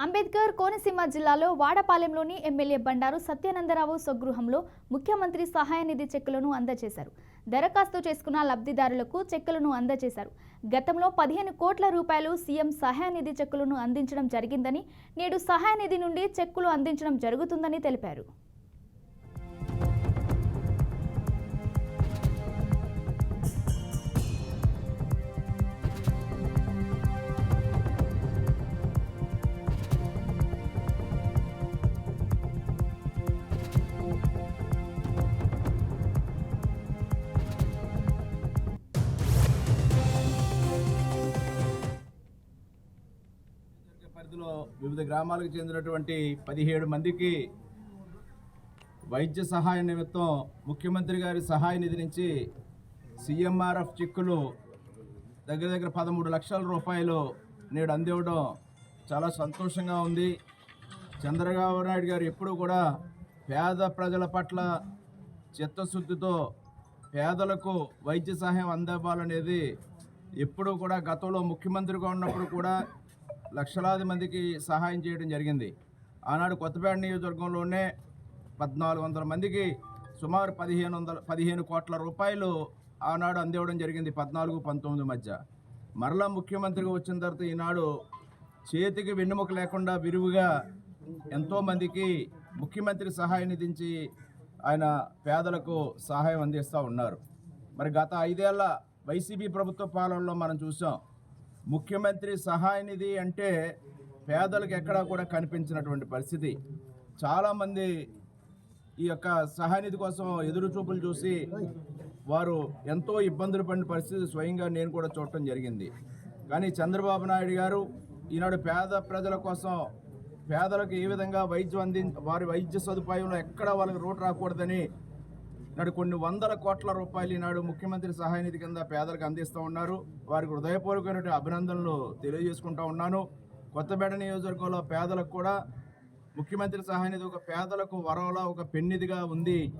అంబేద్కర్ కోనసీమ జిల్లాలో వాడపాలెంలోని ఎమ్మెల్యే బండారు సత్యానందరావు స్వగృహంలో ముఖ్యమంత్రి సహాయ నిధి చెక్కులను అందజేశారు. దరఖాస్తు చేసుకున్న లబ్ధిదారులకు చెక్కులను అందజేశారు. గతంలో 15 కోట్ల రూపాయలు సీఎం సహాయ నిధి చెక్కులను అందించడం జరిగిందని, నేడు సహాయ నిధి నుండి చెక్కులు అందించడం జరుగుతుందని తెలిపారు. పరిధిలో వివిధ గ్రామాలకు చెందినటువంటి 17 మందికి వైద్య సహాయ నిమిత్తం ముఖ్యమంత్రి గారి సహాయ నిధి నుంచి సీఎంఆర్ఎఫ్ చెక్కులు దగ్గర 13 లక్షల రూపాయలు నేడు అందివ్వడం చాలా సంతోషంగా ఉంది. చంద్రబాబు నాయుడు గారు ఎప్పుడూ కూడా పేద ప్రజల పట్ల చిత్తశుద్ధితో పేదలకు వైద్య సహాయం అందివ్వాలనేది ఎప్పుడూ కూడా గతంలో ముఖ్యమంత్రిగా ఉన్నప్పుడు కూడా లక్షలాది మందికి సహాయం చేయడం జరిగింది. ఆనాడు కొత్తపేట నియోజకవర్గంలోనే 1400 మందికి సుమారు 15 కోట్ల రూపాయలు ఆనాడు అందివ్వడం జరిగింది 14-19 మధ్య. మరలా ముఖ్యమంత్రిగా వచ్చిన తర్వాత ఈనాడు చేతికి వెన్నుముక లేకుండా విరివిగా ఎంతోమందికి ముఖ్యమంత్రి సహాయ నిధించి ఆయన పేదలకు సహాయం అందిస్తూ ఉన్నారు. మరి గత 5 ఏళ్ల వైసీపీ ప్రభుత్వ పాలనలో మనం చూసాం, ముఖ్యమంత్రి సహాయ నిధి అంటే పేదలకు ఎక్కడా కూడా కనిపించినటువంటి పరిస్థితి. చాలామంది ఈ యొక్క సహాయ నిధి కోసం ఎదురు చూపులు చూసి వారు ఎంతో ఇబ్బందులు పడిన పరిస్థితి స్వయంగా నేను కూడా చూడటం జరిగింది. కానీ చంద్రబాబు నాయుడు గారు ఈనాడు పేద ప్రజల కోసం పేదలకు ఏ విధంగా వారి వైద్య సదుపాయంలో ఎక్కడ వాళ్ళకి రోడ్డు రాకూడదని నాడు కొన్ని వందల కోట్ల రూపాయలు ఈనాడు ముఖ్యమంత్రి సహాయ నిధి కింద పేదలకు అందిస్తూ ఉన్నారు. వారికి హృదయపూర్వకమైన అభినందనలు తెలియజేసుకుంటూ ఉన్నాను. కొత్తపేట నియోజకవర్గంలో పేదలకు కూడా ముఖ్యమంత్రి సహాయ నిధి ఒక పేదలకు వరంలా ఒక పెన్నిధిగా ఉంది.